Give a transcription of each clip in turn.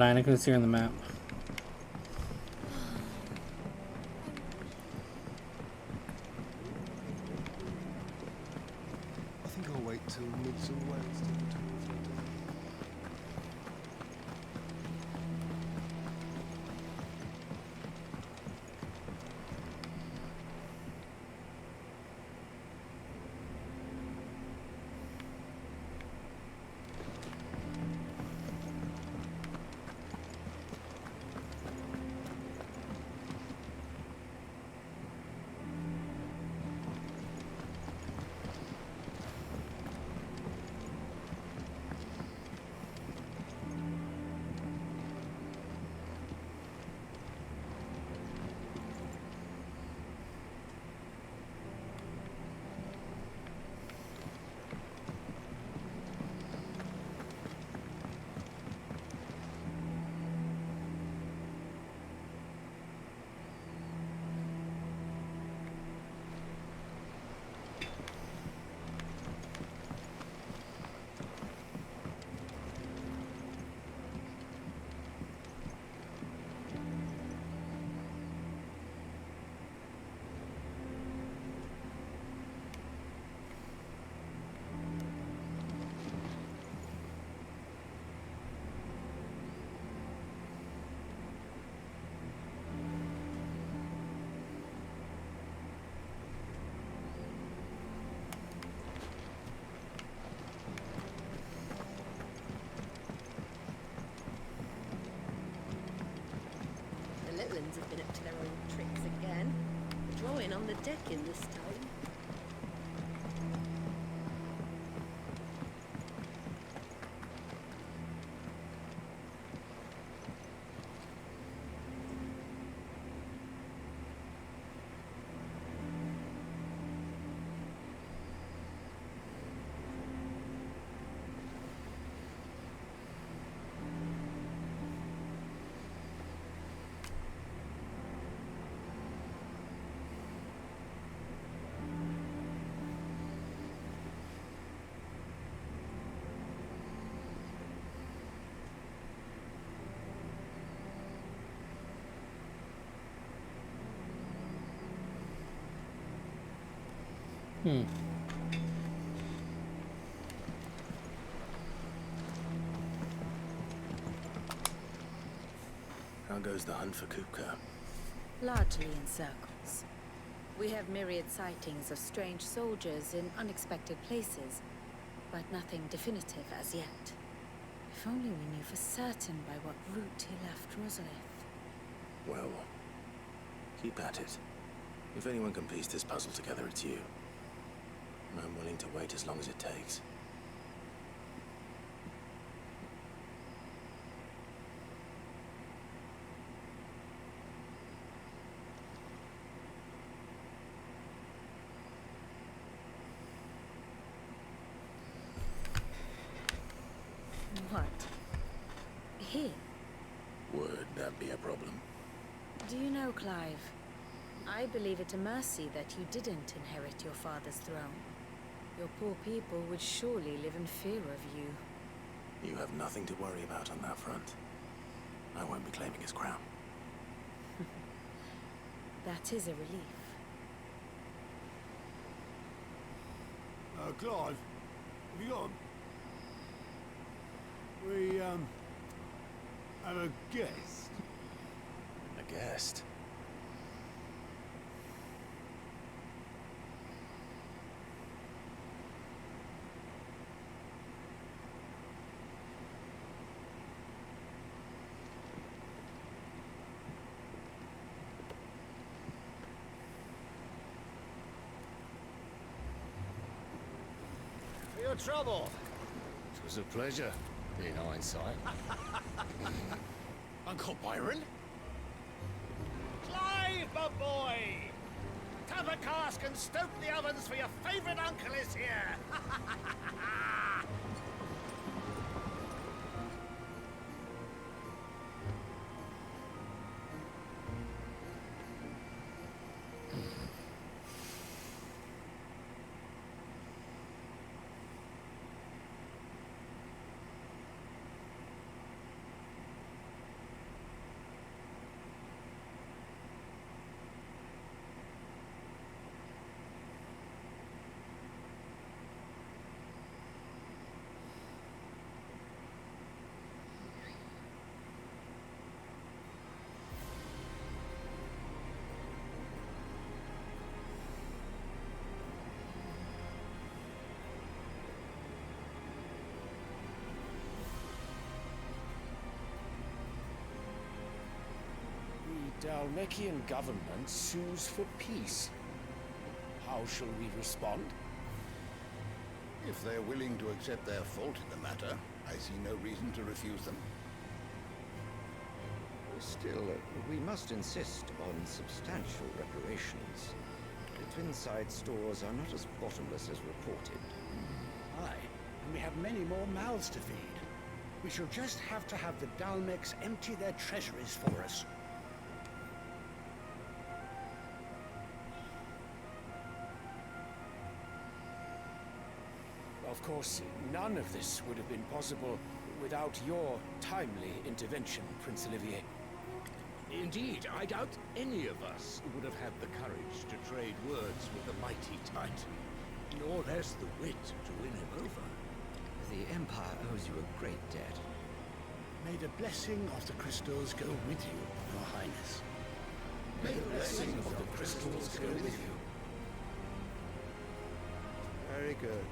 I couldn't see her on the map. I think I'll wait till Midsummer Wales to return for a day. Litlands have been up to their old tricks again. Drawing on the deck in this time. How goes the hunt for Kupka? Largely in circles. We have myriad sightings of strange soldiers in unexpected places, but nothing definitive as yet. If only we knew for certain by what route he left Rosalith. Well, keep at it. If anyone can piece this puzzle together, it's you. And I'm willing to wait as long as it takes. What? Here? Would that be a problem? Do you know, Clive? I believe it a mercy that you didn't inherit your father's throne. Your poor people would surely live in fear of you. You have nothing to worry about on that front. I won't be claiming his crown. That is a relief. Clive, have you got him? We, have a guest. A guest? For your trouble. It was a pleasure, in hindsight. Uncle Byron? Clive, my boy! Tap a cask and stoke the ovens for your favorite uncle is here! Dalmekian government sues for peace. How shall we respond? If they're willing to accept their fault in the matter, I see no reason to refuse them. Still, we must insist on substantial reparations. The Twinside stores are not as bottomless as reported. Aye, and we have many more mouths to feed. We shall just have to have the Dalmecs empty their treasuries for us. Of course, none of this would have been possible without your timely intervention, Prince Olivier. Indeed, I doubt any of us would have had the courage to trade words with the mighty Titan, nor less the wit to win him over. The Empire owes you a great debt. May the blessing of the crystals go with you, Your Highness. May the blessing of the crystals go with you. Very good.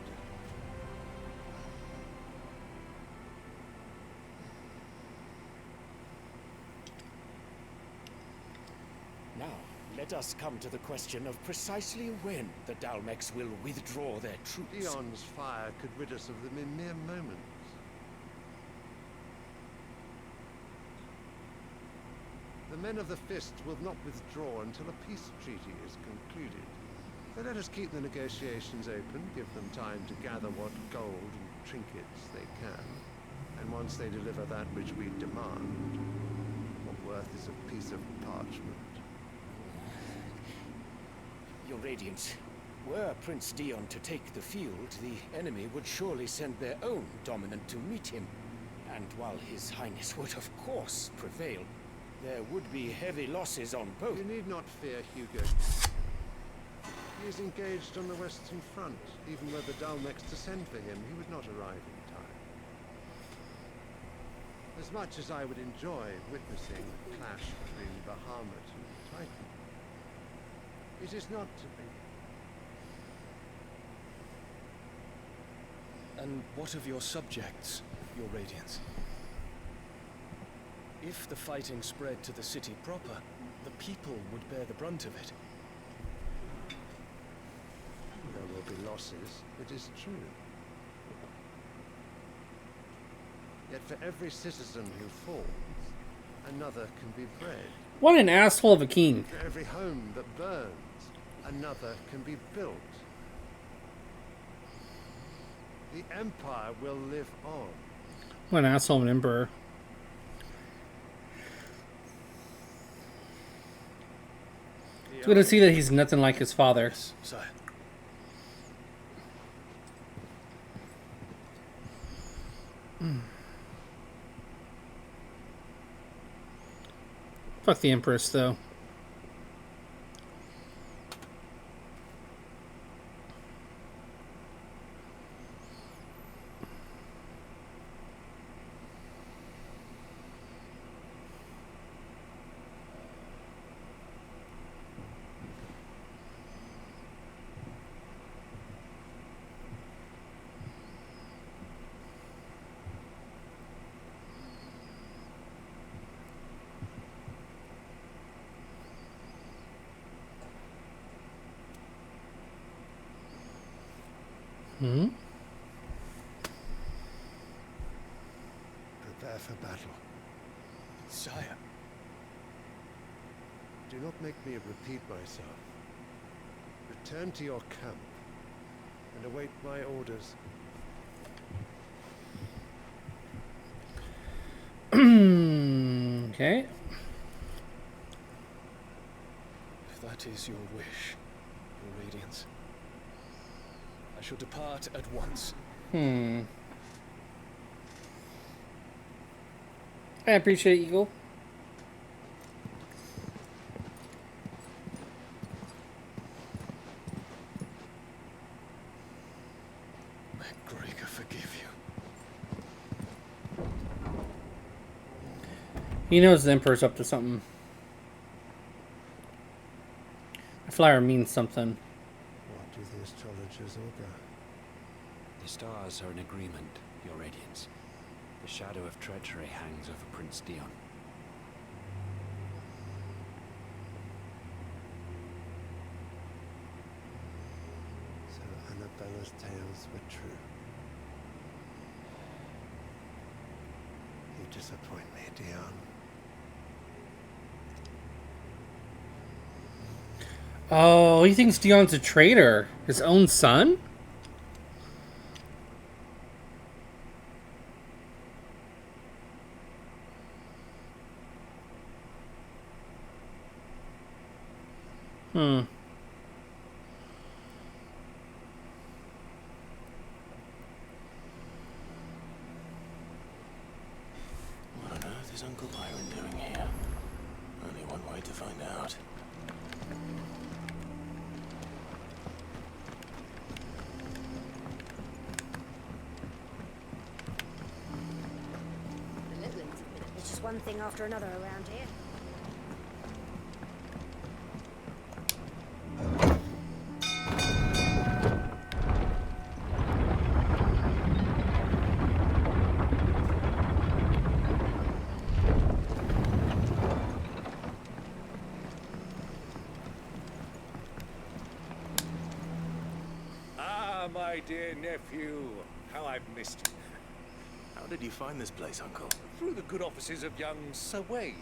Now, let us come to the question of precisely when the Dalmecs will withdraw their troops. Dion's fire could rid us of them in mere moments. The men of the Fist will not withdraw until a peace treaty is concluded. So let us keep the negotiations open, give them time to gather what gold and trinkets they can. And once they deliver that which we demand, what worth is a piece of parchment? Your Radiance, were Prince Dion to take the field, the enemy would surely send their own dominant to meet him. And while His Highness would of course prevail, there would be heavy losses on both. You need not fear Hugo. He is engaged on the Western Front. Even were the Dalmecs to send for him, he would not arrive in time. As much as I would enjoy witnessing a clash between Bahamut and Titan, it is not to be. And what of your subjects, Your Radiance? If the fighting spread to the city proper, the people would bear the brunt of it. There will be losses, it is true. Yet for every citizen who falls, another can be bred. What an asshole of a king. For every home that burns, another can be built. The Empire will live on. What an asshole of an emperor. It's good to see that he's nothing like his father. Yes, sire. Fuck the Empress, though. Hmm? Prepare for battle. Sire. Do not make me repeat myself. Return to your camp and await my orders. Okay. If that is your wish, Your Radiance, I shall depart at once. I appreciate it, Eagle. May Gregor forgive you. He knows the Emperor's up to something. A flyer means something. What do the astrologers augur? The stars are in agreement, Your Radiance. The shadow of treachery hangs over Prince Dion. Bella's tales were true. You disappoint me, Dion. Oh, he thinks Dion's a traitor. His own son? Hmm. What on earth is Uncle Byron doing here? Only one way to find out. The Litlands have been up. It's just one thing after another around here. Ah, my dear nephew. How I've missed you. How did you find this place, Uncle? Through the good offices of young Sir Wade.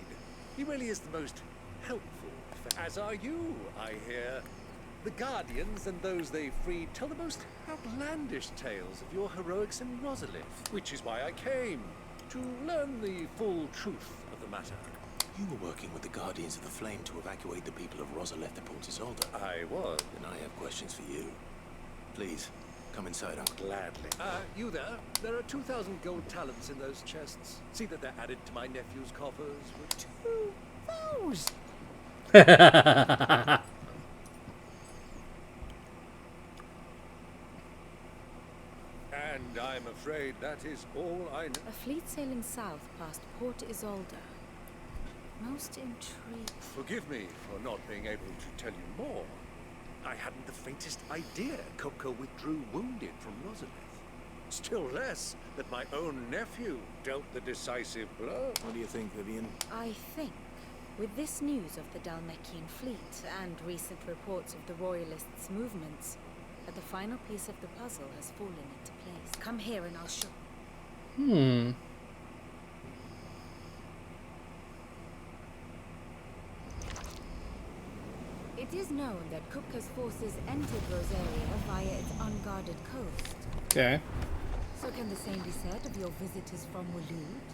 He really is the most helpful, as are you, I hear. The Guardians and those they freed tell the most outlandish tales of your heroics in Rosalith, which is why I came, to learn the full truth of the matter. You were working with the Guardians of the Flame to evacuate the people of Rosalith and Port Isolde. I was. Then I have questions for you. Please, come inside, Uncle. Gladly. You there? There are 2,000 gold talents in those chests. See that they're added to my nephew's coffers with 2,000. And I'm afraid that is all I know. A fleet sailing south past Port Isolde. Most intrigued. Forgive me for not being able to tell you more. I hadn't the faintest idea Kupka withdrew wounded from Rosalith. Still less that my own nephew dealt the decisive blow. What do you think, Vivian? I think, with this news of the Dalmekian fleet and recent reports of the Royalists' movements, that the final piece of the puzzle has fallen into place. Come here and I'll show. It is known that Kupka's forces entered Rosaria via its unguarded coast. Okay. So can the same be said of your visitors from Waloed?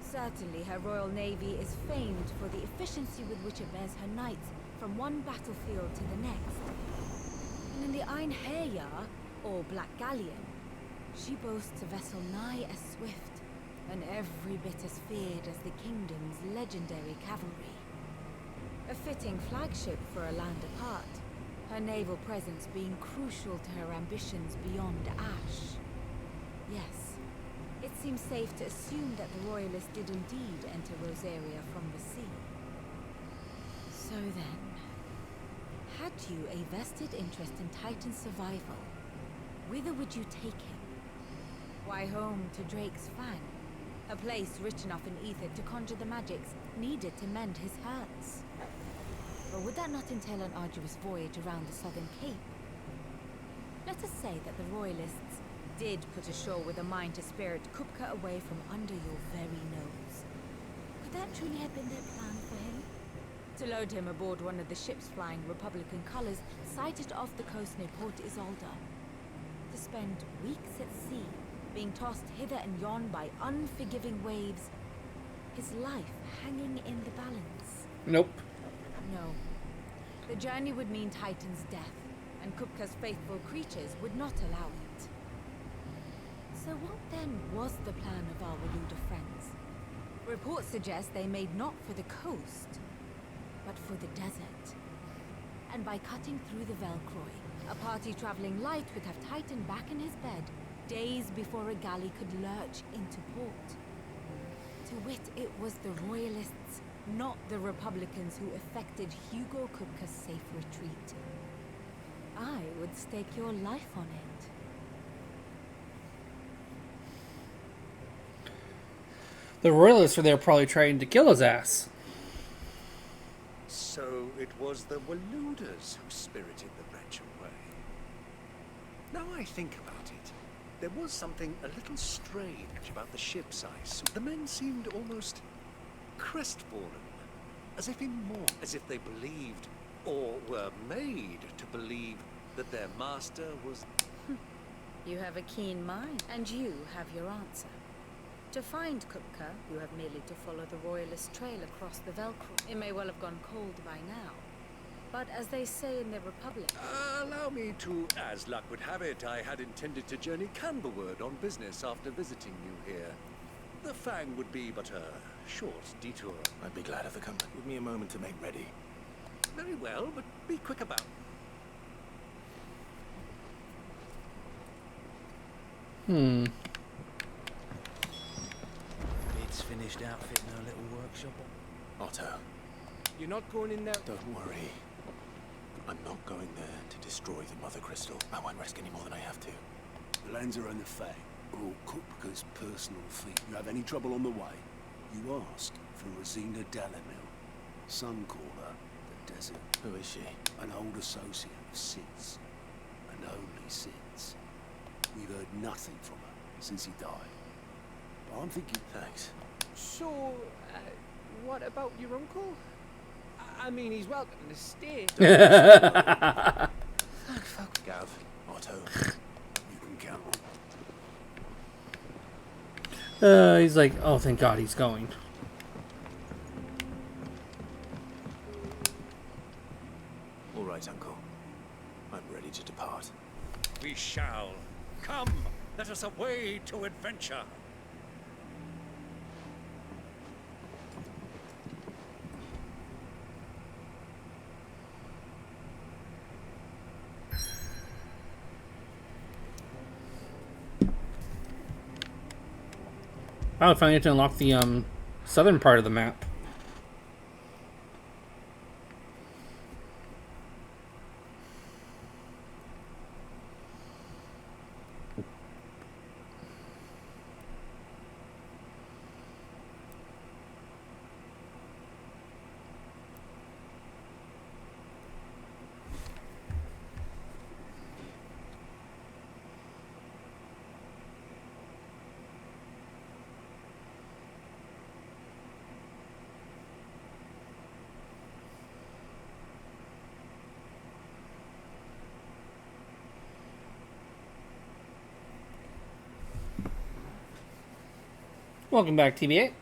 Certainly her royal navy is famed for the efficiency with which it bears her knights from one battlefield to the next. And in the Einherjar, or Black Galleon, she boasts a vessel nigh as swift, and every bit as feared as the kingdom's legendary cavalry. A fitting flagship for a land apart, her naval presence being crucial to her ambitions beyond Ash. Yes, it seems safe to assume that the Royalists did indeed enter Rosaria from the sea. So then, had you a vested interest in Titan's survival, whither would you take him? Why, home to Drake's Fang, a place rich enough in ether to conjure the magics needed to mend his hurts. Or would that not entail an arduous voyage around the southern cape? Let us say that the Royalists did put ashore with a mind to spirit Kupka away from under your very nose. Could that truly have been their plan for him? To load him aboard one of the ships flying Republican colors sighted off the coast near Port Isolde. To spend weeks at sea, being tossed hither and yon by unforgiving waves, his life hanging in the balance. Nope. No. The journey would mean Titan's death, and Kupka's faithful creatures would not allow it. So what then was the plan of our Waluda friends? Reports suggest they made not for the coast, but for the desert. And by cutting through the Velcroy, a party traveling light would have Titan back in his bed days before a galley could lurch into port. To wit, it was the Royalists, not the Republicans, who effected Hugo Kupka's safe retreat. I would stake your life on it. The Royalists were there probably trying to kill his ass. So it was the Waludas who spirited the wretch away. Now I think about it, there was something a little strange about the ship's ice. The men seemed almost crestfallen, as if in mourn, as if they believed, or were made to believe, that their master was... You have a keen mind, and you have your answer. To find Kupka, you have merely to follow the Royalist trail across the Velcro. It may well have gone cold by now, but as they say in the Republic... allow me to, as luck would have it, I had intended to journey Camberward on business after visiting you here. The Fang would be but a short detour. I'd be glad of the company. Give me a moment to make ready. Very well, but be quick about it. It's finished outfitting our little workshop. Otto. You're not going in there? Don't worry. I'm not going there to destroy the Mother Crystal. I won't risk any more than I have to. The Lanza and the Fang are all Kupka's personal feet. You have any trouble on the way, you ask for Rosina Delamil. Some call her the Desert. Who is she? An old associate of Sid's. And only Sid's. We've heard nothing from her since he died. But I'm thinking... Thanks. So, what about your uncle? I mean, he's welcome to stay. Fuck, Gav. Otto. You can count on. He's like, oh, thank God he's going. All right, Uncle. I'm ready to depart. We shall. Come, let us away to adventure. Oh, I finally get to unlock the southern part of the map. Welcome back, TVA.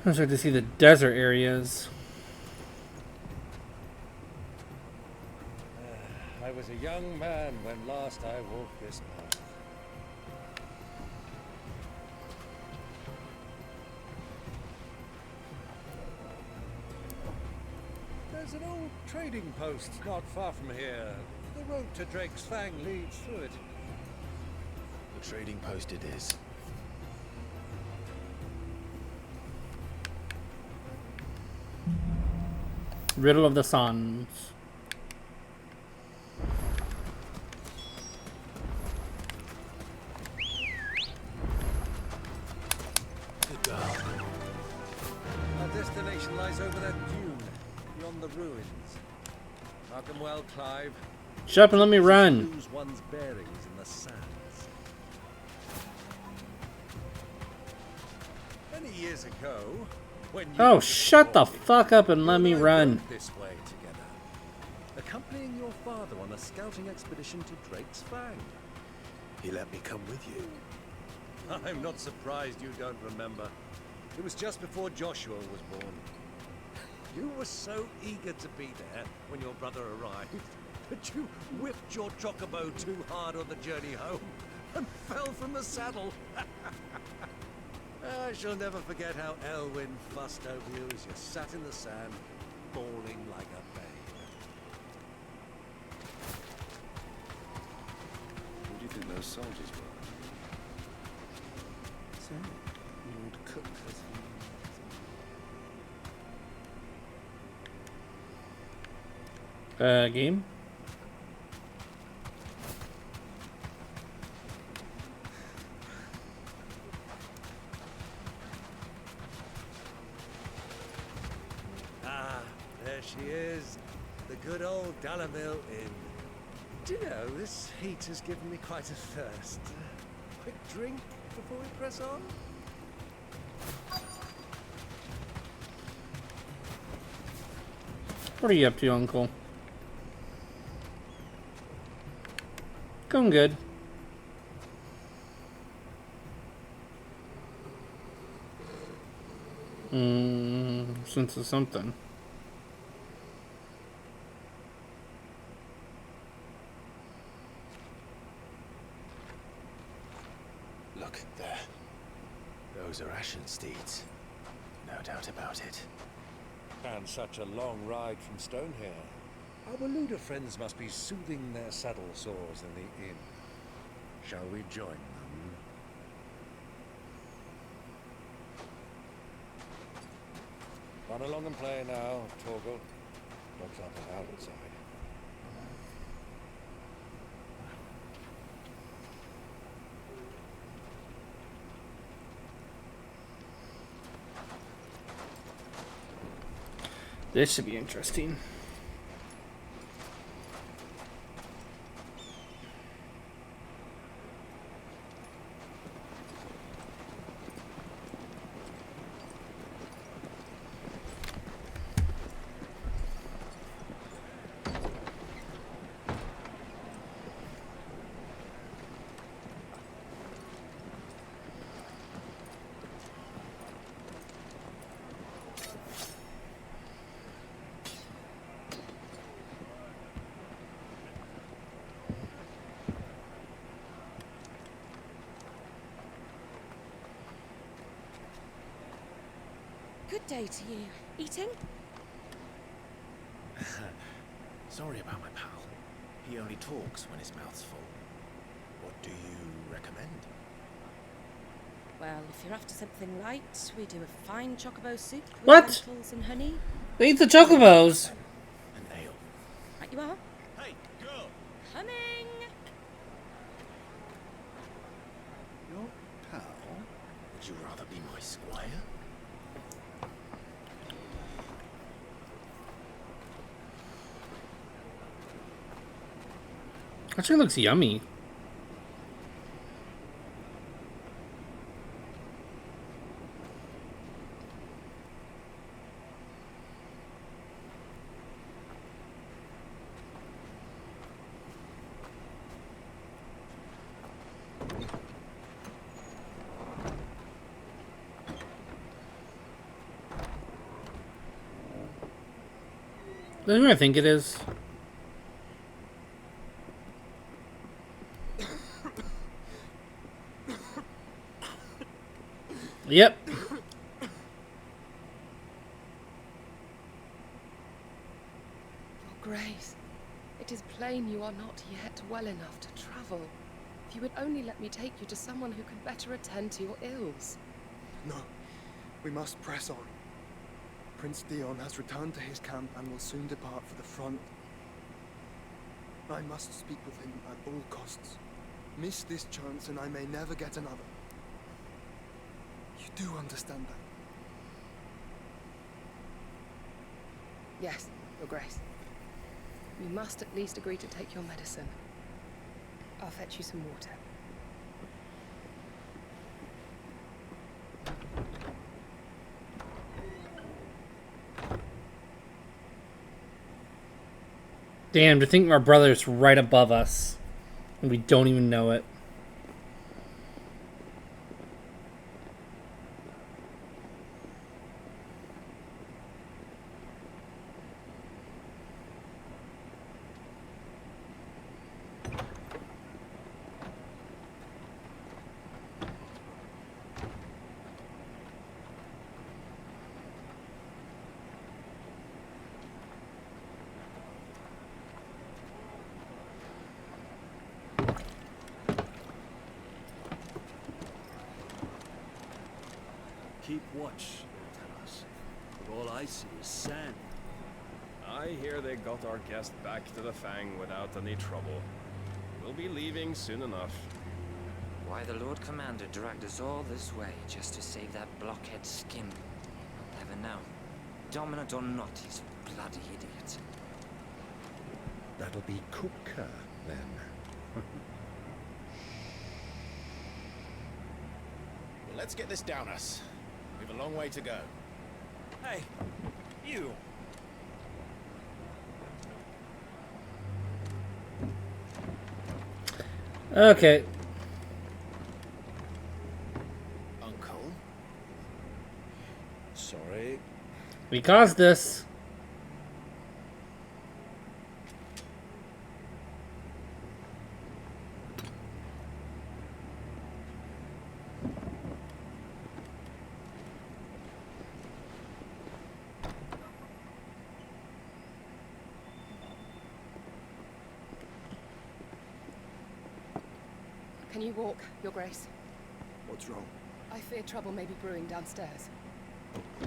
I'm starting to see the desert areas. I was a young man when last I walked this path. There's an old trading post not far from here. The road to Drake's Fang leads through it. The trading post it is. Riddle of the Suns. Good girl. Our destination lies over that dune, beyond the ruins. Mark 'em well, Clive. Shut up and let me run. Lose one's bearings in the sands. Many years ago, when you Oh, shut the fuck up and let me run. this way together, accompanying your father on a scouting expedition to Drake's Fang. He let me come with you. I'm not surprised you don't remember. It was just before Joshua was born. You were so eager to be there when your brother arrived that you whipped your chocobo too hard on the journey home and fell from the saddle. I shall never forget how Elwyn fussed over you as you sat in the sand, bawling like a babe. Who do you think those soldiers were? So, Lord Cook has... Game? Ah, there she is. The good old Dalamil Inn. Do you know, this heat has given me quite a thirst. Quick drink before we press on? What are you up to, Uncle? Going good. Sense of something. Look, there. Those are Ashen steeds. No doubt about it. And such a long ride from Stonehair. Our Luda friends must be soothing their saddle sores in the inn. Shall we join them? Run along and play now, Torgal. Dogs aren't allowed outside. This should be interesting. Good day to you. Eating? Sorry about my pal. He only talks when his mouth's full. What do you recommend? Well, if you're after something light, we do a fine chocobo soup with What? lentils and honey. They eat the chocobos. An ale. Right you are. Hey, girl! Coming! Your pal? Would you rather be my squire? Actually looks yummy. That's what I think it is. Yep. Your Grace, it is plain you are not yet well enough to travel. If you would only let me take you to someone who can better attend to your ills. No, we must press on. Prince Dion has returned to his camp and will soon depart for the front. I must speak with him at all costs. Miss this chance and I may never get another. You do understand that? Yes, Your Grace. You must at least agree to take your medicine. I'll fetch you some water. Damn, to think our brother's right above us. And we don't even know it. Keep watch, they'll tell us. But all I see is sand. I hear they got our guest back to the Fang without any trouble. We'll be leaving soon enough. Why the Lord Commander dragged us all this way just to save that blockhead skin, I'll never know. Dominant or not, he's a bloody idiot. That'll be Cooker, then. Well, let's get this down us. We've a long way to go. Hey, you. Okay. Uncle? Sorry. We caused this. Can you walk, Your Grace? What's wrong? I fear trouble may be brewing downstairs. You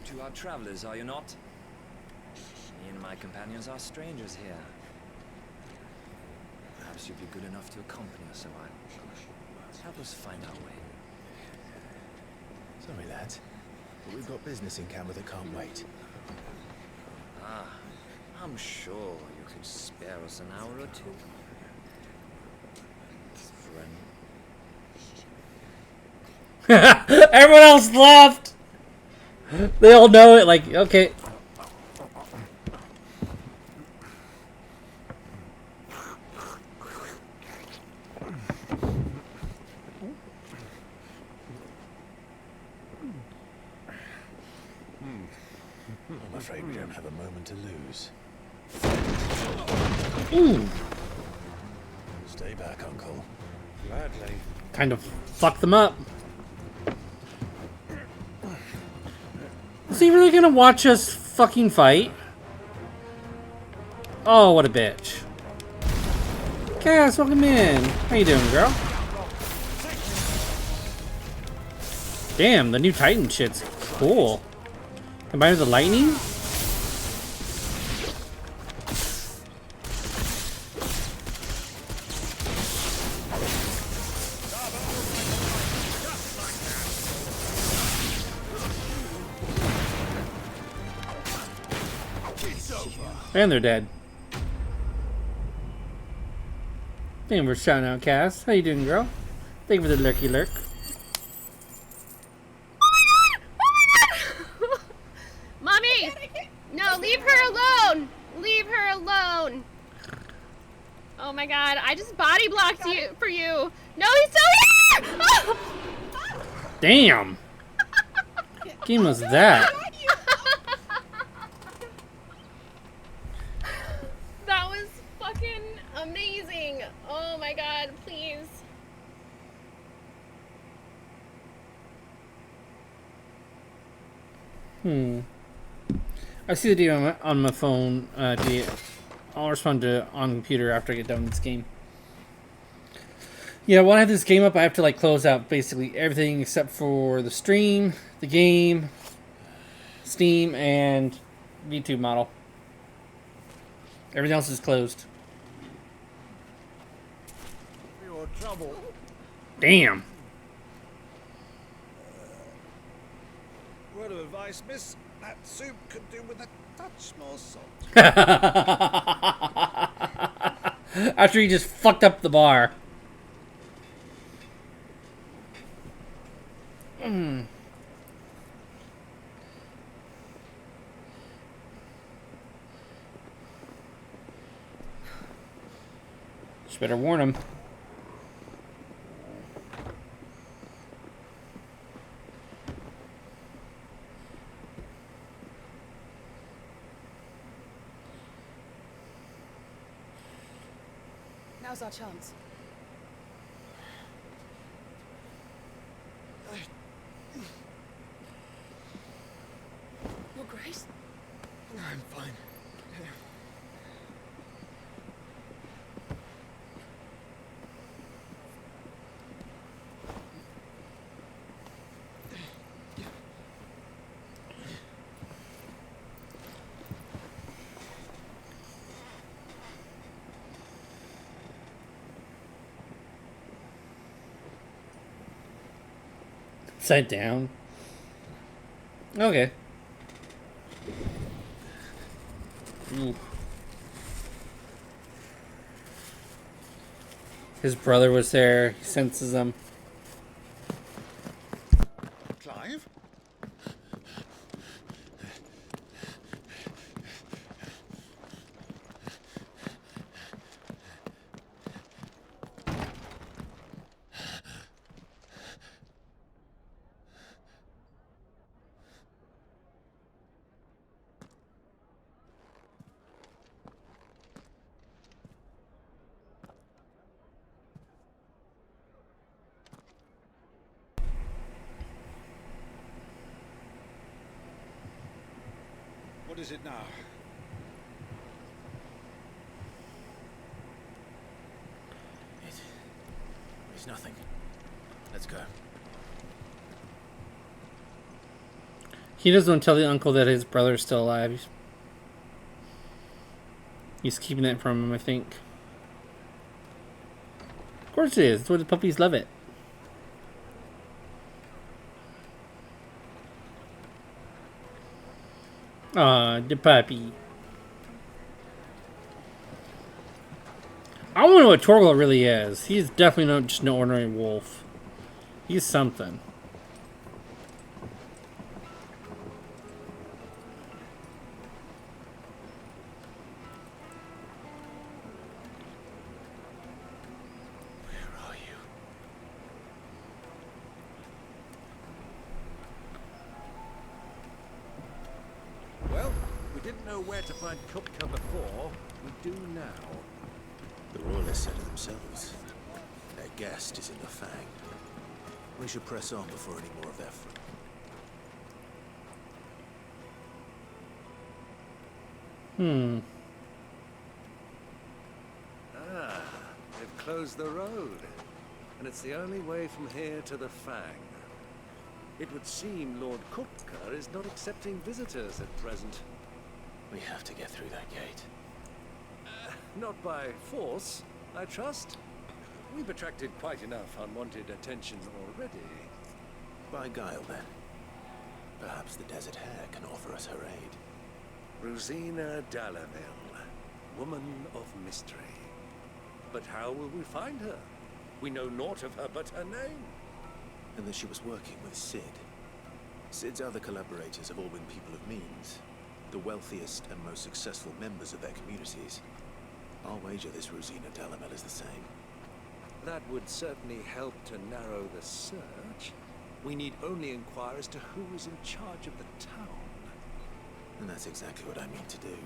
two are travelers, are you not? Me and my companions are strangers here. Perhaps you'd be good enough to accompany us a while. Help us find our way. Sorry, lads. But we've got business in Canberra that can't wait. Ah, I'm sure you could spare us an hour or two. Friend. Everyone else left. They all know it. Like, okay. I'm afraid we don't have a moment to lose. Ooh. Stay back, Uncle. Gladly. Kind of fucked them up. Is he really gonna watch us fucking fight? Oh, what a bitch. Cass, welcome in. How you doing, girl? Damn, the new Titan shit's cool. Combined with the lightning? And they're dead. Thank you for shouting out, Cass. How you doing, girl? Thank you for the lurky lurk. Mommy! No, leave her alone! Leave her alone! Oh my god, I just body blocked you for you! No, he's still here! Oh! Damn! What game was that? That was fucking amazing! Oh my god, please. I see the deal on my phone. I'll respond to it on computer after I get done with this game. Yeah, when I have this game up, I have to like close out basically everything except for the stream, the game, Steam, and YouTube model. Everything else is closed. Your trouble. Damn. Word of advice, miss. That soup could do with a touch more salt. After he just fucked up the bar. Just better warn him. Now's our chance. Your Grace? I'm fine. Upside down. Okay. Ooh. His brother was there. He senses him. Clive? What is it now? It's nothing. Let's go. He doesn't want to tell the uncle that his brother's still alive. He's keeping that from him, I think. Of course it is. That's why the puppies love it. Aw, the puppy. I don't know what Torgal really is. He's definitely not just no ordinary wolf. He's something. Where are you? Well, we didn't know where to find Kupka before. We do now. The Royalists said it themselves. Their guest is in the Fang. We should press on before any more of their fruit. Ah, they've closed the road. And it's the only way from here to the Fang. It would seem Lord Kupka is not accepting visitors at present. We have to get through that gate. Not by force, I trust. We've attracted quite enough unwanted attention already. By guile, then. Perhaps the Desert Hare can offer us her aid. Rosina Dalamil, woman of mystery. But how will we find her? We know naught of her but her name. And that she was working with Sid. Sid's other collaborators have all been people of means. The wealthiest and most successful members of their communities. I'll wager this Rosina Dalamil is the same. That would certainly help to narrow the search. We need only inquire as to who is in charge of the town. And that's exactly what I mean to do.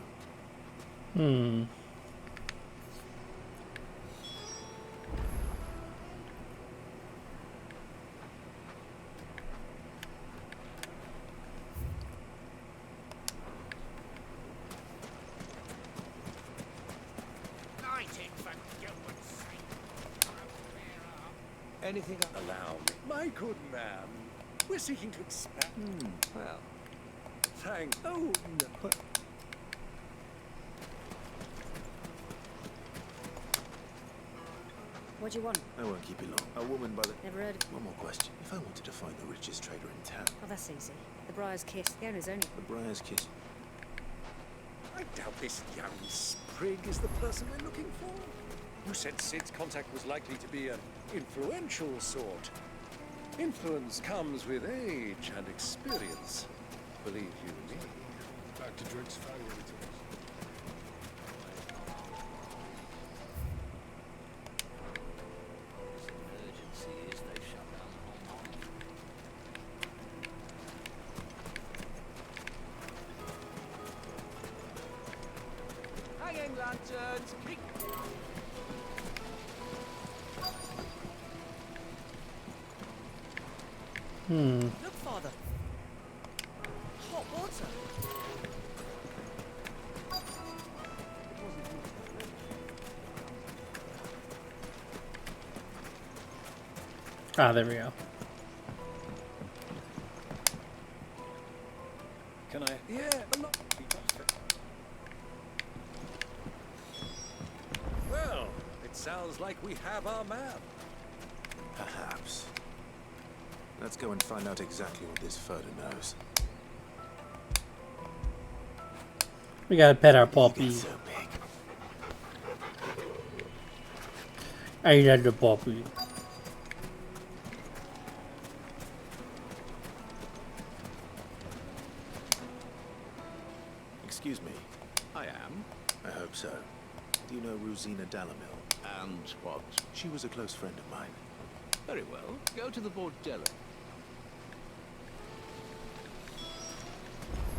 Anything allow me? My good man, we're seeking to expand. Well, thank... Oh, no. What do you want? I won't keep you long. A woman by the... Never heard of... One more question. If I wanted to find the richest trader in town... Oh, that's easy. The Briar's Kiss. The owner's only... The Briar's Kiss. I doubt this young sprig is the person we're looking for. You said Sid's contact was likely to be an influential sort. Influence comes with age and experience. Believe you me. Back to Drake's Fang. Hanging lanterns, kick. Look, Father. Hot water. Ah, there we go. Can I? Yeah, but not. Well, it sounds like we have our man. Perhaps. Let's go and find out exactly what this Furter knows. We gotta pet our puppy. So big. I love the puppy. Excuse me. I am. I hope so. Do you know Rosina Dalamil? And what? She was a close friend of mine. Very well. Go to the bordello.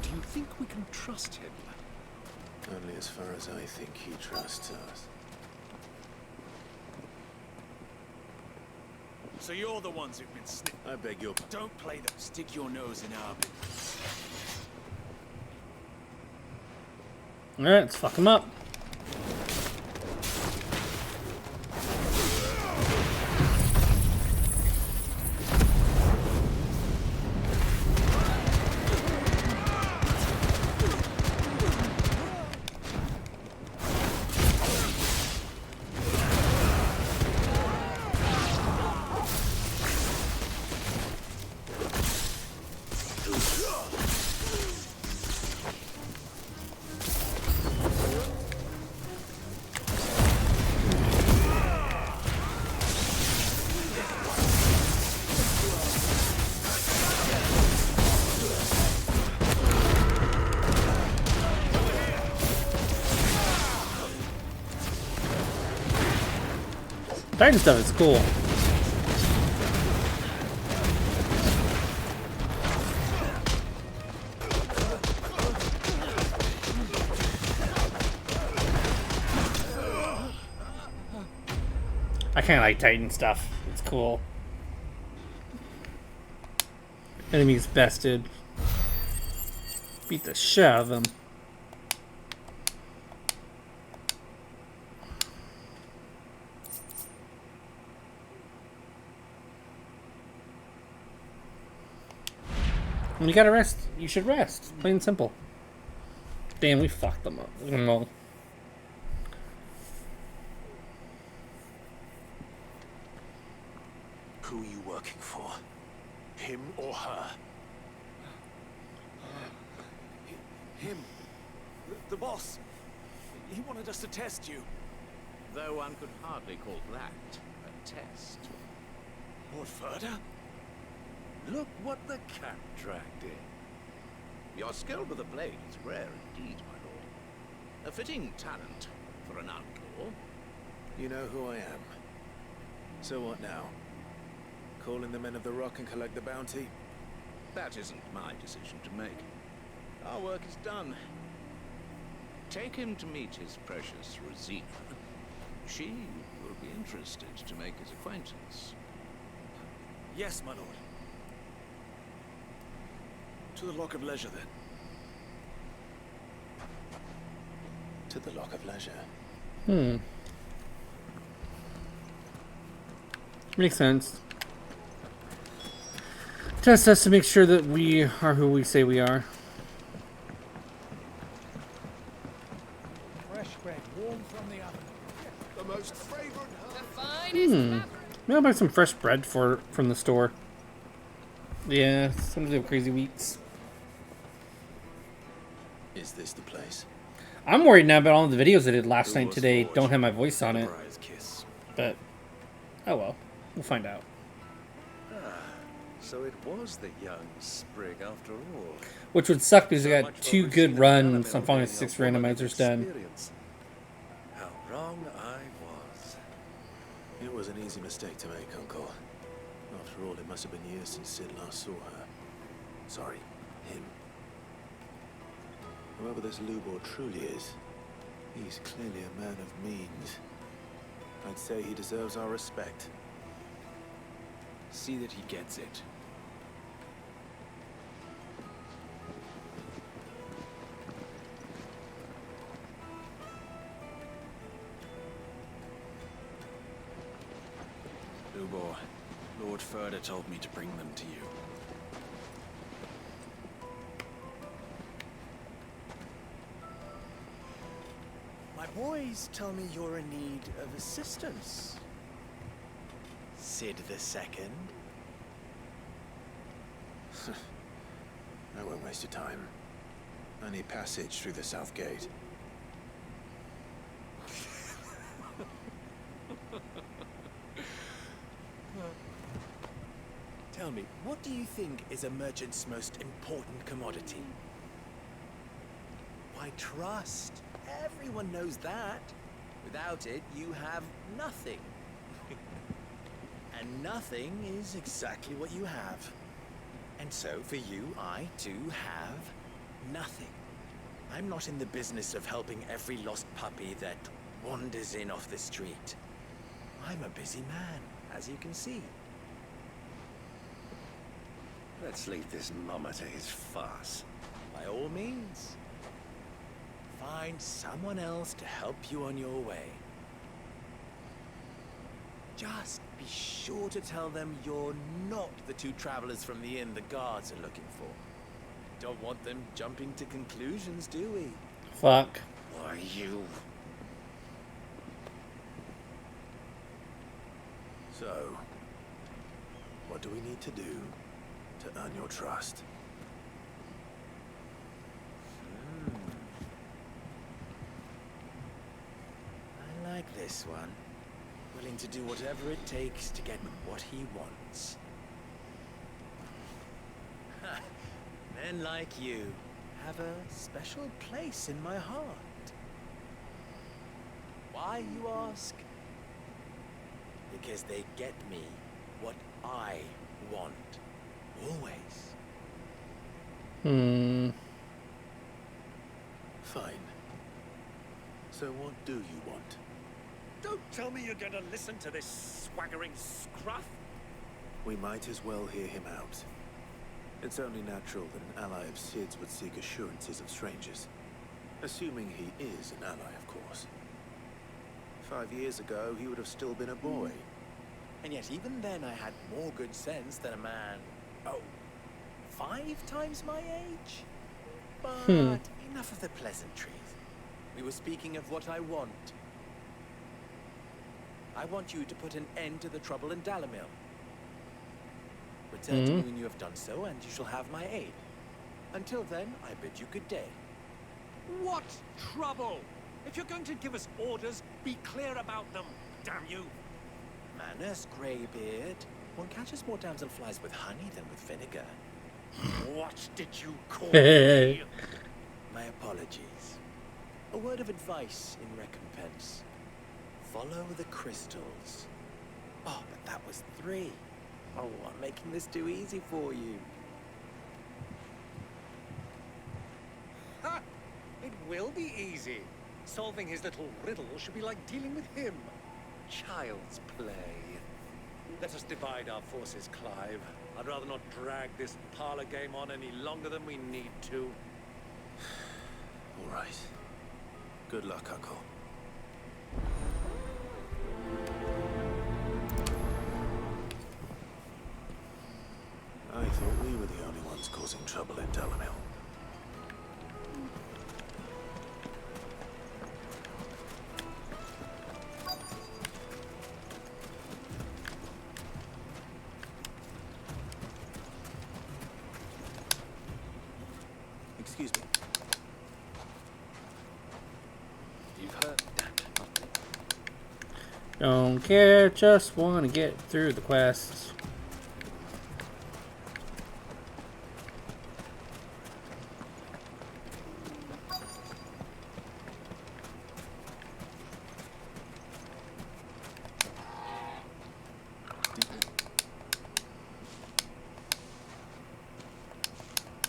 Do you think we can trust him? Only as far as I think he trusts us. So you're the ones who've been sniffing. I beg your pardon. Don't play them. Stick your nose in our business. Alright, let's fuck him up. Titan stuff is cool. I kinda like Titan stuff. It's cool. Enemies bested. Beat the shit out of them. When you gotta rest, you should rest. Plain and simple. Damn, we fucked them up. Look at them all. Who are you working for? Him or her? Him. The boss. He wanted us to test you. Though one could hardly call that a test. Lord Furter? Look what the cat dragged in. Your skill with the blade is rare indeed, my lord. A fitting talent for an outlaw. You know who I am. So what now? Call in the men of the Rock and collect the bounty? That isn't my decision to make. Our work is done. Take him to meet his precious Rosina. She will be interested to make his acquaintance. Yes, my lord. To the Lock of Leisure, then. To the Lock of Leisure. Makes sense. Test us to make sure that we are who we say we are. Fresh bread, warm from the oven. The most fragrant Maybe I'll buy some fresh bread from the store. Yeah, sometimes they have crazy weeks. Is this the place? I'm worried now about all the videos I did last night today don't have my voice on it. But, oh well. We'll find out. So it was the young sprig after all. Which would suck because I got 2 good runs on Final 6 randomizers done. How wrong I was. It was an easy mistake to make, Uncle. After all, it must have been years since Sid last saw her. Sorry, him. Whoever this Lubor truly is, he's clearly a man of means. I'd say he deserves our respect. See that he gets it. Lubor, Lord Furter told me to bring them to you. My boys tell me you're in need of assistance. Sid the Second? I won't waste your time. I need passage through the south gate. Tell me, what do you think is a merchant's most important commodity? Why, trust. Everyone knows that. Without it, you have nothing. And nothing is exactly what you have. And so, for you, I, too, have nothing. I'm not in the business of helping every lost puppy that wanders in off the street. I'm a busy man, as you can see. Let's leave this mummer to his farce. By all means. Find someone else to help you on your way. Just be sure to tell them you're not the two travelers from the inn the guards are looking for. Don't want them jumping to conclusions, do we? Fuck. Why, you... So, what do we need to do to earn your trust? I like this one. Willing to do whatever it takes to get what he wants. Men like you have a special place in my heart. Why, you ask? Because they get me what I want. Always. Fine. So what do you want? Don't tell me you're going to listen to this swaggering scruff. We might as well hear him out. It's only natural that an ally of Sid's would seek assurances of strangers. Assuming he is an ally, of course. 5 years ago, he would have still been a boy. And yet even then I had more good sense than a man, 5 times my age? But enough of the pleasantries. We were speaking of what I want. I want you to put an end to the trouble in Dalamil. Return to me when you have done so, and you shall have my aid. Until then, I bid you good day. What trouble? If you're going to give us orders, be clear about them, damn you. Manners, Greybeard. One catches more damselflies with honey than with vinegar. What did you call me? My apologies. A word of advice in recompense. Follow the crystals. Oh, but that was 3. Oh, I'm making this too easy for you. Ha! It will be easy. Solving his little riddle should be like dealing with him. Child's play. Let us divide our forces, Clive. I'd rather not drag this parlor game on any longer than we need to. All right. Good luck, Uncle. I thought we were the only ones causing trouble in Dalamil. Excuse me. You've heard that. Don't care, just want to get through the quests.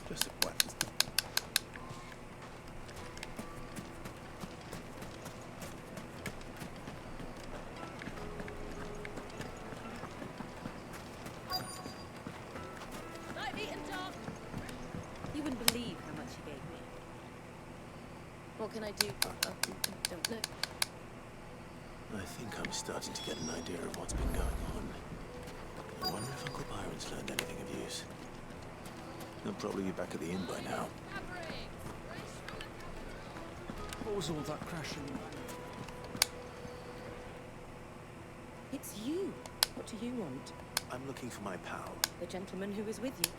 Just a what? Night eaten dog. You wouldn't believe how much he gave me. What can I do? Don't know. I think I'm starting to get an idea of what's been going on. I wonder if Uncle Byron's learned anything of use. He'll probably be back at the inn by now. What was all that crashing? It's you. What do you want? I'm looking for my pal. The gentleman who was with you.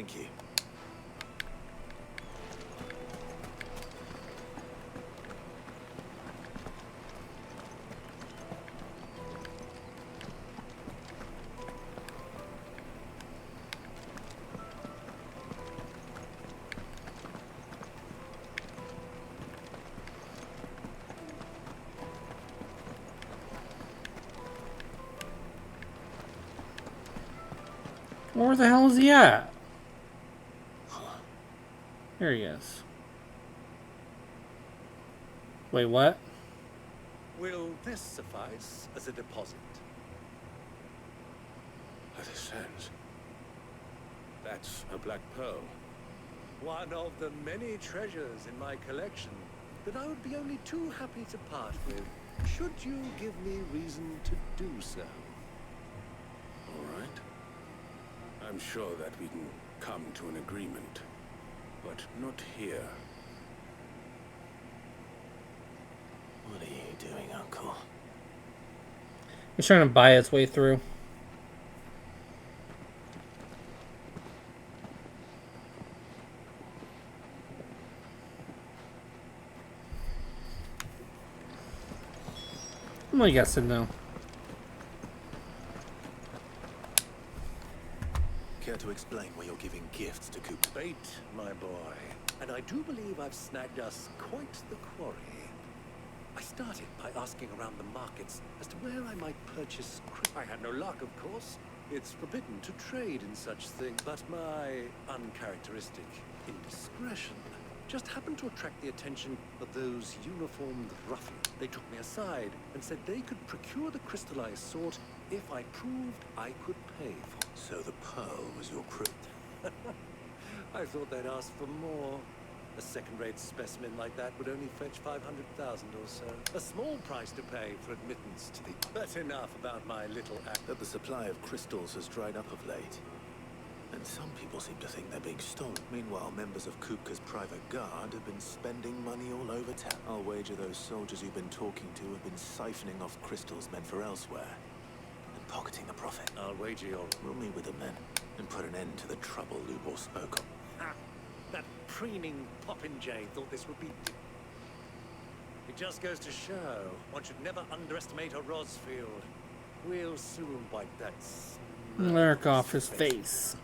Thank you. Where the hell is he at? There he is. Wait, what? Will this suffice as a deposit? As it stands. That's a black pearl. One of the many treasures in my collection that I would be only too happy to part with, should you give me reason to do so. All right. I'm sure that we can come to an agreement, but not here. What are you doing, Uncle? He's trying to buy his way through. I'm guessing no. Care to explain why you're giving gifts to Coop? Bait, my boy. And I do believe I've snagged us quite the quarry. I started by asking around the markets as to where I might purchase. I had no luck, of course. It's forbidden to trade in such things, but my uncharacteristic indiscretion just happened to attract the attention of those uniformed ruffians. They took me aside and said they could procure the crystallized sort if I proved I could pay for it. So the pearl was your crew? I thought they'd ask for more. A second-rate specimen like that would only fetch 500,000 or so. A small price to pay for admittance to the... But enough about my little act. That the supply of crystals has dried up of late. And some people seem to think they're being stolen. Meanwhile, members of Kupka's private guard have been spending money all over town. I'll wager those soldiers you've been talking to have been siphoning off crystals meant for elsewhere. And pocketing the profit. I'll wager you're... We'll meet with them then, and put an end to the trouble Lubor spoke of. Ha! That preening popinjay thought this would be... It just goes to show, one should never underestimate a Rosfield. We'll soon wipe that... Lurk off his face.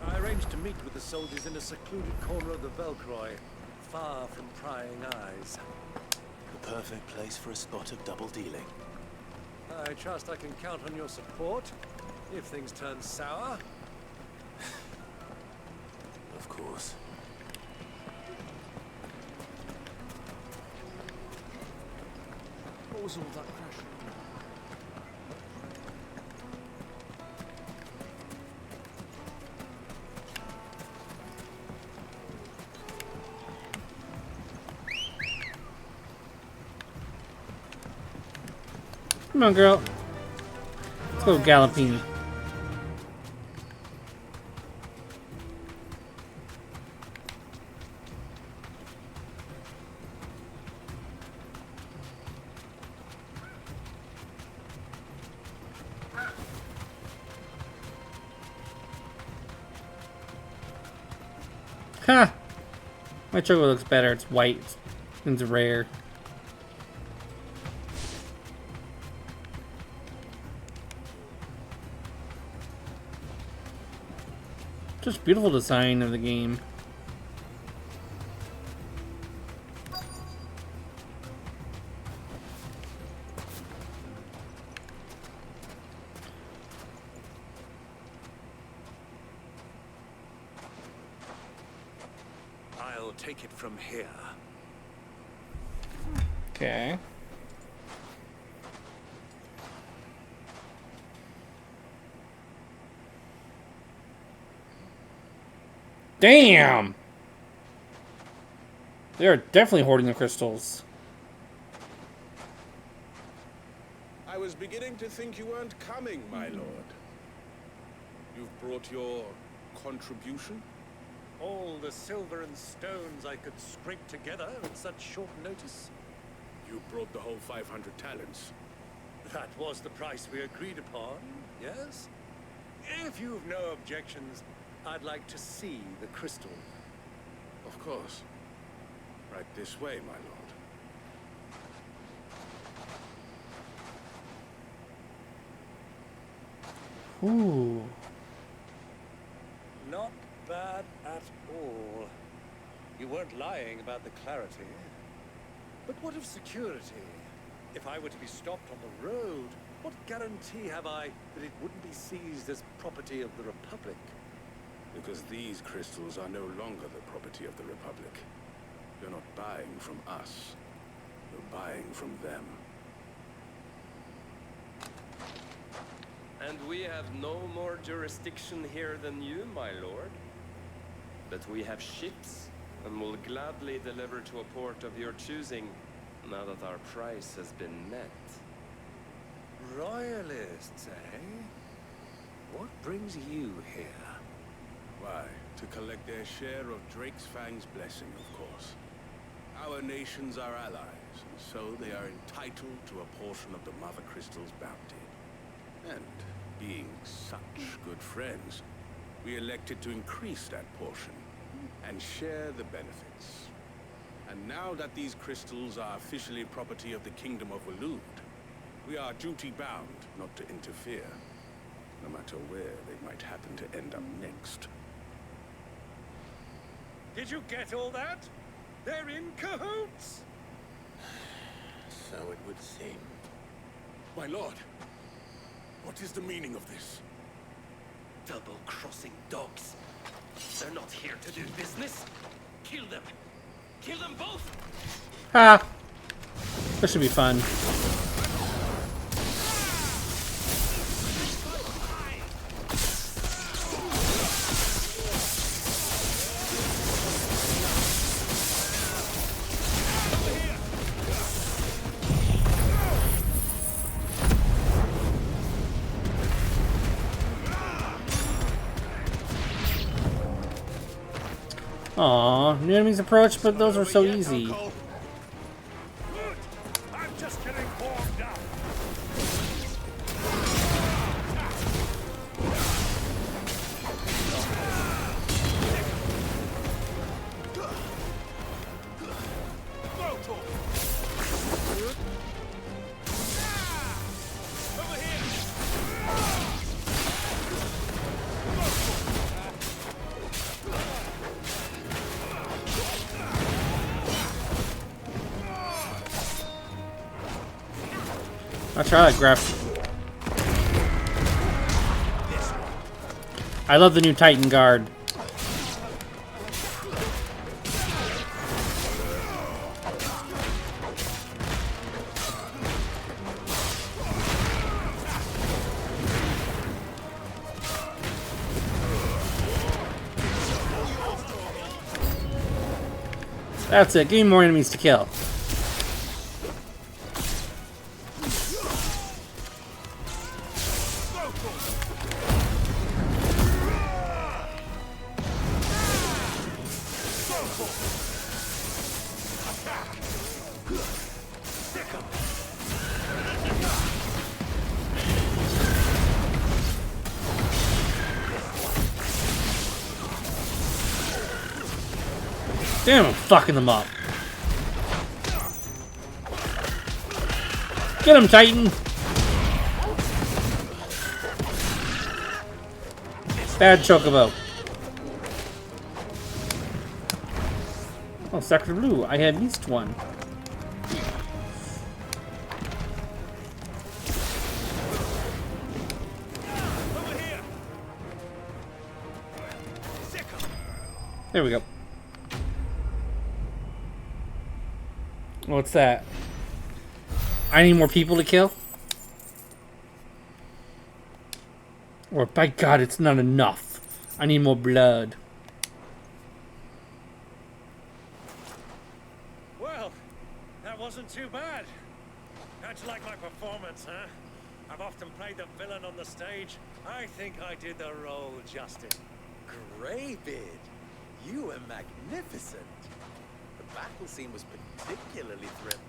I arranged to meet with the soldiers in a secluded corner of the Velcroy, far from prying eyes. The perfect place for a spot of double dealing. I trust I can count on your support, if things turn sour. Of course. What was all that crash? Come on, girl. Let's go Gallopini. Ha! My chocolate looks better. It's white. It's rare. Just beautiful design of the game. I'll take it from here. Okay. Damn! They are definitely hoarding the crystals. I was beginning to think you weren't coming, my lord. You've brought your contribution? All the silver and stones I could scrape together at such short notice. You brought the whole 500 talents. That was the price we agreed upon, yes? If you've no objections, I'd like to see the crystal. Of course. Right this way, my lord. Ooh. Not bad at all. You weren't lying about the clarity. But what of security? If I were to be stopped on the road, what guarantee have I that it wouldn't be seized as property of the Republic? Because these crystals are no longer the property of the Republic. You're not buying from us. You're buying from them. And we have no more jurisdiction here than you, my lord. But we have ships, and will gladly deliver to a port of your choosing, now that our price has been met. Royalists, eh? What brings you here? Why, to collect their share of Drake's Fang's blessing, of course. Our nations are allies, and so they are entitled to a portion of the Mother Crystal's bounty. And being such good friends, we elected to increase that portion and share the benefits. And now that these crystals are officially property of the Kingdom of Waloed, we are duty-bound not to interfere, no matter where they might happen to end up next. Did you get all that? They're in cahoots! So it would seem. My lord, what is the meaning of this? Double-crossing dogs. They're not here to do business. Kill them. Kill them both! Ha! This should be fun. Aw, new enemies approach, but those were so easy. I'm just getting warmed up. I'll try that grab. I love the new Titan Guard. That's it. Give me more enemies to kill. Damn, I'm fucking them up. Get him, Titan! Bad Chocobo. Oh, Sector Blue. I had missed one. There we go. What's that? I need more people to kill? Or by God, it's not enough. I need more blood. Well, that wasn't too bad. How'd you like my performance, huh? I've often played the villain on the stage. I think I did the role justice. Greybeard, you were magnificent. The battle scene was particularly thrilling.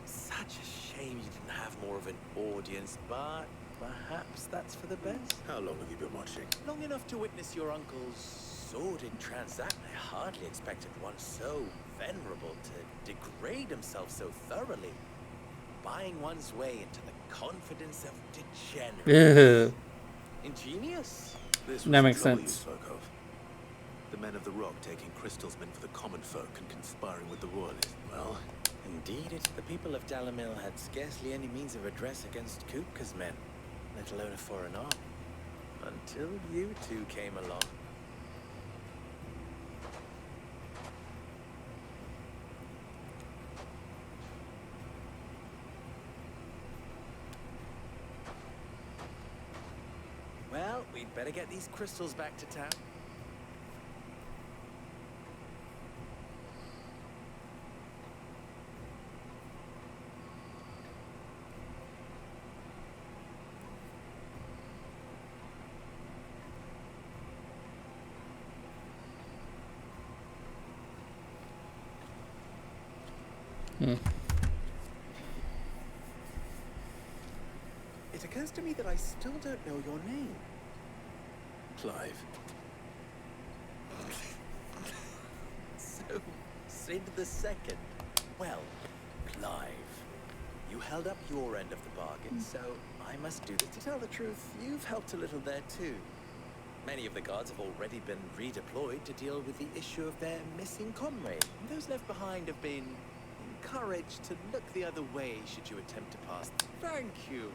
Such a shame you didn't have more of an audience, but perhaps that's for the best. How long have you been watching? Long enough to witness your uncle's sordid transaction. I hardly expected one so venerable to degrade himself so thoroughly. Buying one's way into the confidence of degenerates. Ingenious. This was That makes the trouble sense. you spoke of. The men of the Rock taking crystalsmen for the common folk and conspiring with the royalists. Well, indeed, the people of Dalamil had scarcely any means of redress against Kupka's men, let alone a foreign army. Until you two came along. Well, we'd better get these crystals back to town. It occurs to me that I still don't know your name. Clive. So, Sid the Second. Well, Clive, you held up your end of the bargain, so I must do this. To tell the truth, you've helped a little there too. Many of the guards have already been redeployed to deal with the issue of their missing comrade. And those left behind have been encouraged to look the other way should you attempt to pass. Thank you.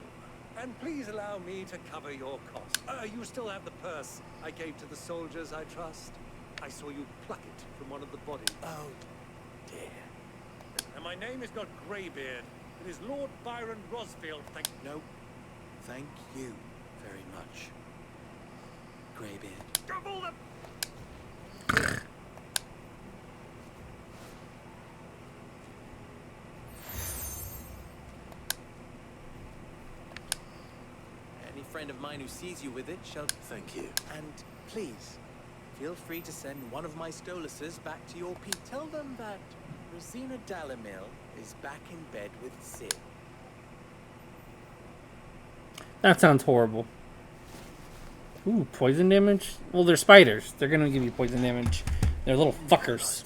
And please allow me to cover your costs. You still have the purse I gave to the soldiers, I trust? I saw you pluck it from one of the bodies. Oh, dear. And my name is not Greybeard. It is Lord Byron Rosfield, thank you. No, thank you very much, Greybeard. Double the... Any friend of mine who sees you with it shall... Thank you. And please, feel free to send one of my Stoluses back to your peak. Tell them that Rosina Dalamil is back in bed with Sid. That sounds horrible. Ooh, poison damage? Well, they're spiders. They're gonna give you poison damage. They're little fuckers.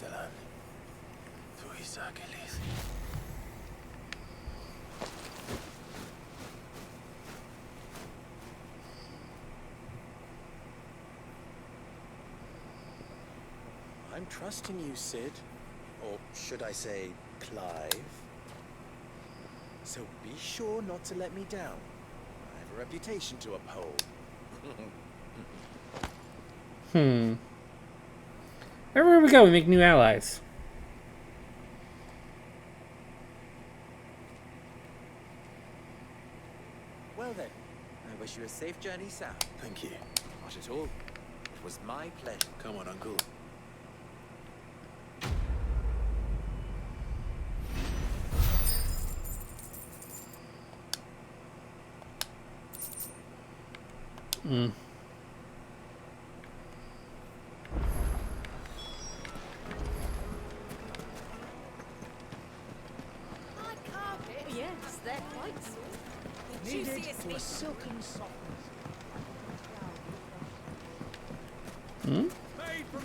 I'm trusting you, Sid. Or should I say, Clive. So be sure not to let me down. I have a reputation to uphold. Everywhere we go, we make new allies. Well then, I wish you a safe journey south. Thank you. Not at all. It was my pleasure. Come on, Uncle. Hard carpet? Yes, they're quite soft. The juiciest For a silken softness.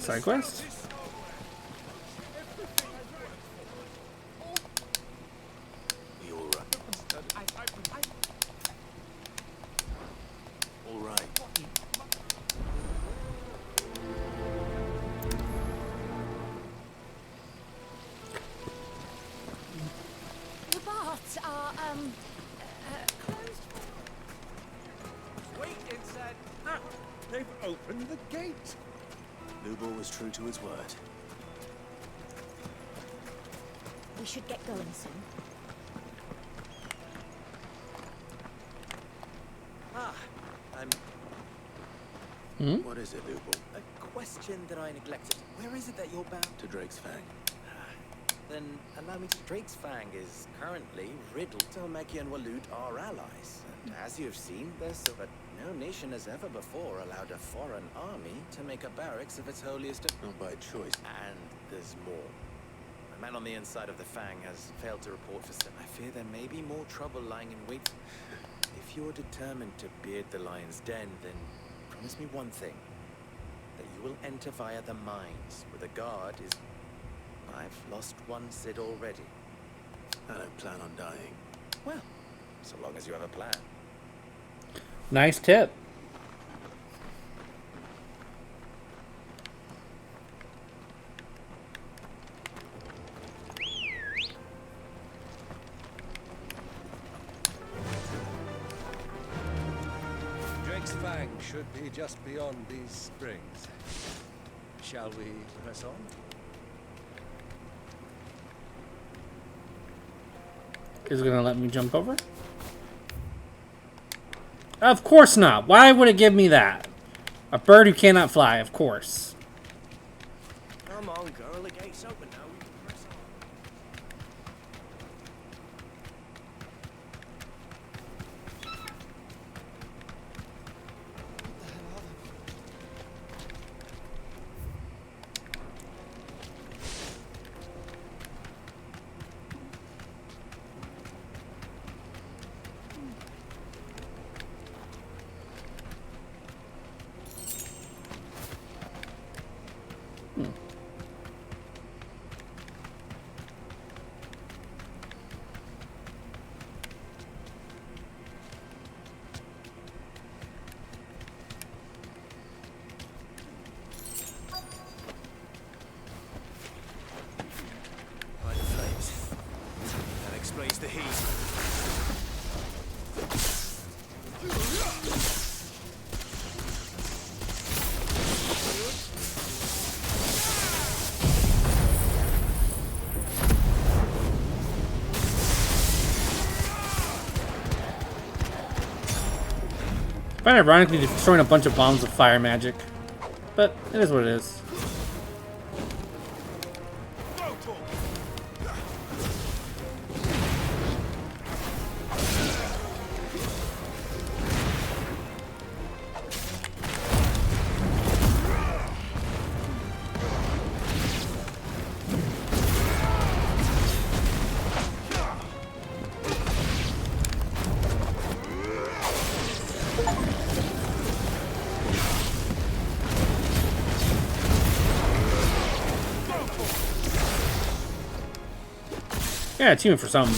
Side quest? We all right? All right. The baths are, closed. Wait inside. Ah, they've opened the gate. Lubor was true to his word. We should get going soon. Ah, I'm... What is it, Lubor? A question that I neglected. Where is it that you're bound? To Drake's Fang. Then allow me to... Drake's Fang is currently riddled. Telmeki and Waloed are allies. And as you have seen, there's so that no nation has ever before allowed a foreign army to make a barracks of its holiest of... Not by choice. And there's more. A man on the inside of the Fang has failed to report for... I fear there may be more trouble lying in wait. If If you're determined to beard the lion's den, then promise me one thing. That you will enter via the mines, where the guard is... I've lost one Cid already. I don't plan on dying. Well, so long as you have a plan. Nice tip. Drake's Fang should be just beyond these springs. Shall we press on? Is it gonna let me jump over? Of course not. Why would it give me that? A bird who cannot fly, of course. Come on, girl. The gate's open now. We can press on. By the flames. That explains the heat. I find it ironically destroying a bunch of bombs with fire magic. But it is what it is. Yeah, achievement for something.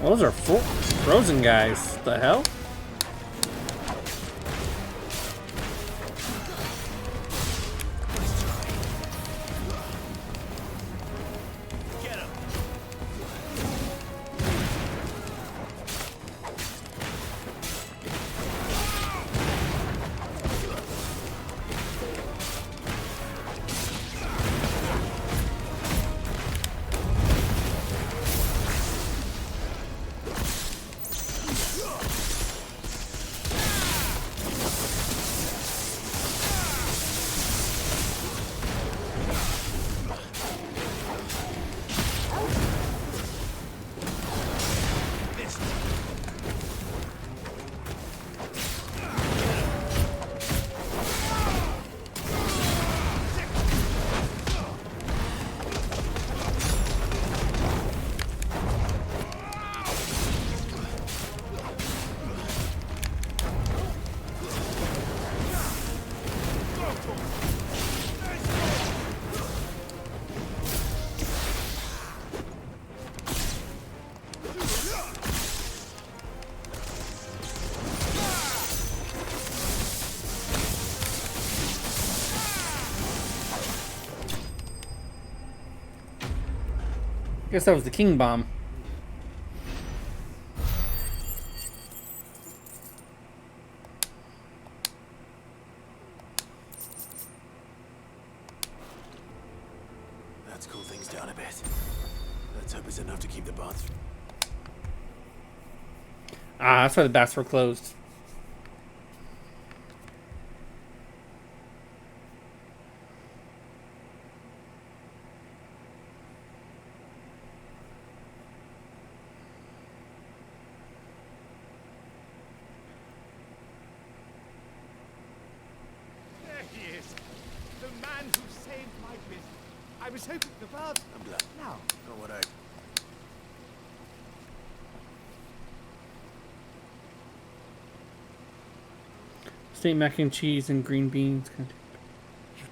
Those are frozen guys. The hell? Guess that was the king bomb. Let's cool things down a bit. Let's hope it's enough to keep the bathroom. Ah, that's why the baths were closed. saved my business. I was hoping the bath. I'm glad. Now. Not what I... Steak, mac and cheese, and green beans. You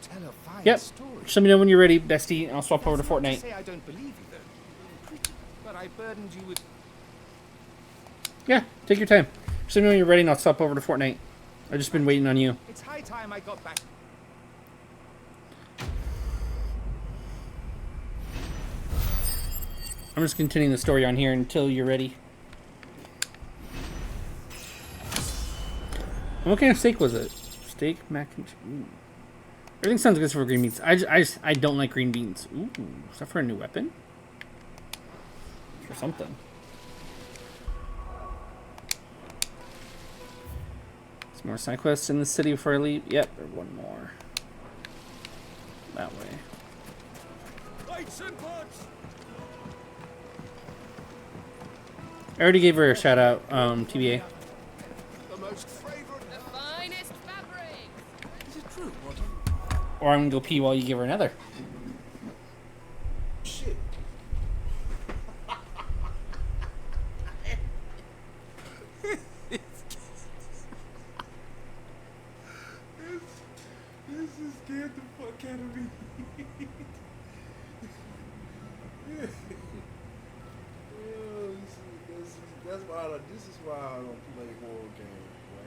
tell a fine Yep. story. Just let me know when you're ready, Dusty. I'll swap over to That's not Fortnite. say I don't believe you, though. Pretty, but I burdened you with... Yeah, take your time. Just let me know when you're ready, and I'll swap over to Fortnite. I've just been waiting on you. It's high time I got back. I'm just continuing the story on here until you're ready. What kind of steak was it? Steak, mac and cheese. Ooh. Everything sounds good for green beans. I don't like green beans. Ooh, is that for a new weapon? Or something. Some more side quests in the city before I leave. Yep, there's one more. That way. Lights and buds. I already gave her a shout out, TBA. The most fragrant. The finest fabric. Is it true, Walter? Or I'm gonna go pee while you give her another. Shit. This is scared the fuck out of me. This is why I don't play horror games.